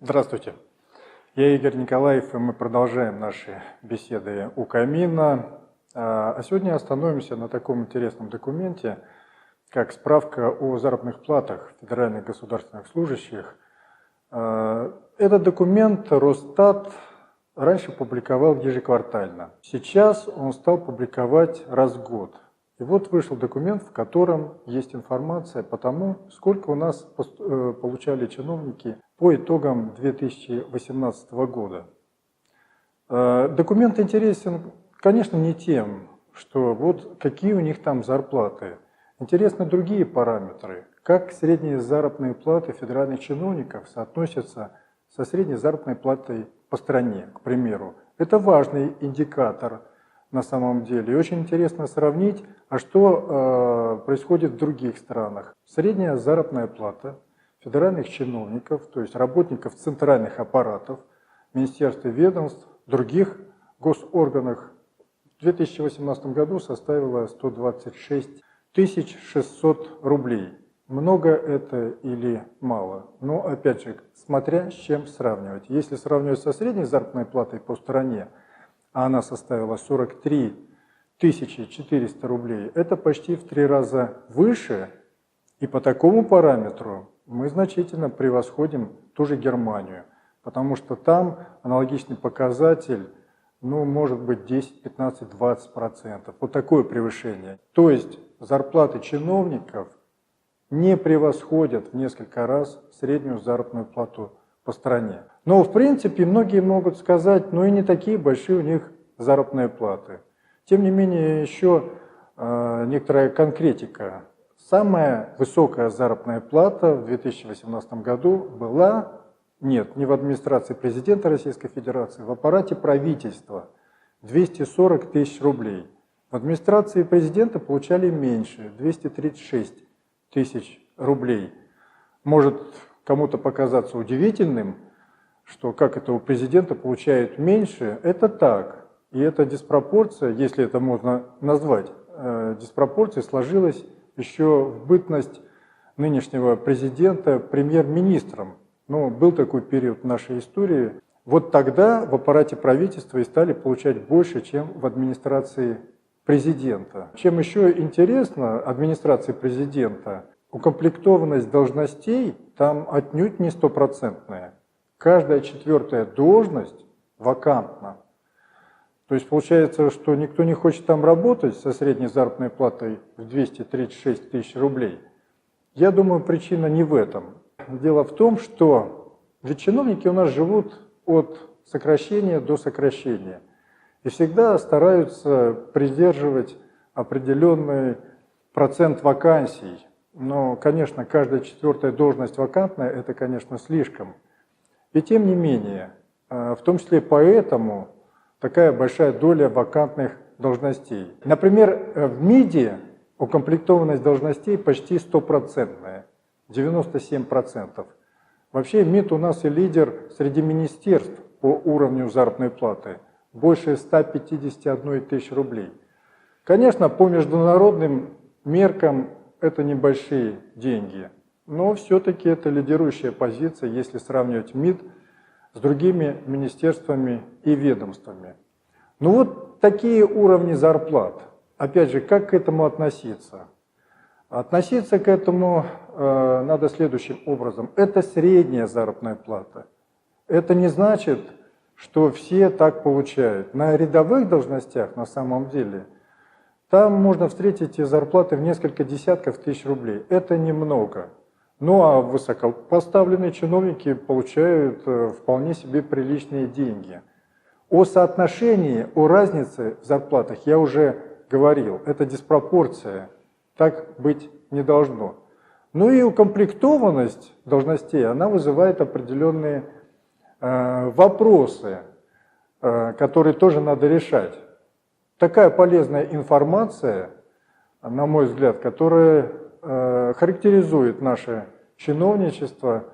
Здравствуйте, я Игорь Николаев, и мы продолжаем наши беседы у камина. А сегодня остановимся на таком интересном документе, как справка о заработных платах федеральных государственных служащих. Этот документ Росстат раньше публиковал ежеквартально. Сейчас он стал публиковать раз в год. И вот вышел документ, в котором есть информация по тому, сколько у нас получали чиновники по итогам 2018 года. Документ интересен, конечно, не тем, что вот какие у них там зарплаты. Интересны другие параметры. Как средние заработные платы федеральных чиновников соотносятся со средней заработной платой по стране, к примеру. Это важный индикатор на самом деле. И очень интересно сравнить, а что происходит в других странах. Средняя заработная плата федеральных чиновников, то есть работников центральных аппаратов, министерств и ведомств, других госорганах в 2018 году составила 126 600 рублей. Много это или мало? Но опять же, смотря с чем сравнивать. Если сравнивать со средней заработной платой по стране, а она составила 43 400 рублей, это почти в 3 раза выше, и по такому параметру мы значительно превосходим ту же Германию, потому что там аналогичный показатель, может быть 10, 15, 20%. Вот такое превышение. То есть зарплаты чиновников не превосходят в несколько раз среднюю заработную плату по стране. Но в принципе многие могут сказать, и не такие большие у них заработные платы. Тем не менее, еще некоторая конкретика. Самая высокая заработная плата в 2018 году была, не в администрации президента Российской Федерации, в аппарате правительства 240 тысяч рублей. В администрации президента получали меньше, 236 тысяч рублей. Может кому-то показаться удивительным, что как это у президента получают меньше, это так. И эта диспропорция, если это можно назвать диспропорцией, сложилась еще в бытность нынешнего президента премьер-министром. Был такой период в нашей истории. Вот тогда в аппарате правительства и стали получать больше, чем в администрации президента. Чем еще интересно администрации президента, укомплектованность должностей там отнюдь не стопроцентная. Каждая четвертая должность вакантна. То есть получается, что никто не хочет там работать со средней заработной платой в 236 тысяч рублей. Я думаю, причина не в этом. Дело в том, что ведь чиновники у нас живут от сокращения до сокращения. И всегда стараются придерживать определенный процент вакансий. Но, конечно, каждая четвертая должность вакантная, это, конечно, слишком. И тем не менее, в том числе поэтому такая большая доля вакантных должностей. Например, в МИДе укомплектованность должностей почти стопроцентная, 97%. Вообще МИД у нас и лидер среди министерств по уровню заработной платы, больше 151 тысячи рублей. Конечно, по международным меркам это небольшие деньги, но все-таки это лидирующая позиция, если сравнивать МИД с другими министерствами и ведомствами. Вот такие уровни зарплат. Опять же, как к этому относиться? Относиться к этому надо следующим образом. Это средняя заработная плата. Это не значит, что все так получают. На рядовых должностях на самом деле там можно встретить и зарплаты в несколько десятков тысяч рублей. Это немного. А высокопоставленные чиновники получают вполне себе приличные деньги. О соотношении, о разнице в зарплатах я уже говорил. Это диспропорция. Так быть не должно. И укомплектованность должностей, она вызывает определенные вопросы, которые тоже надо решать. Такая полезная информация, на мой взгляд, которая характеризует наше чиновничество,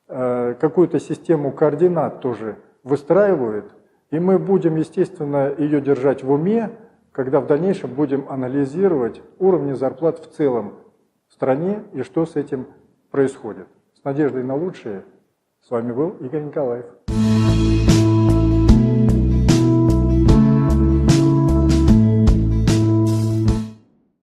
какую-то систему координат тоже выстраивает, и мы будем, естественно, ее держать в уме, когда в дальнейшем будем анализировать уровни зарплат в целом в стране и что с этим происходит. С надеждой на лучшее. С вами был Игорь Николаев.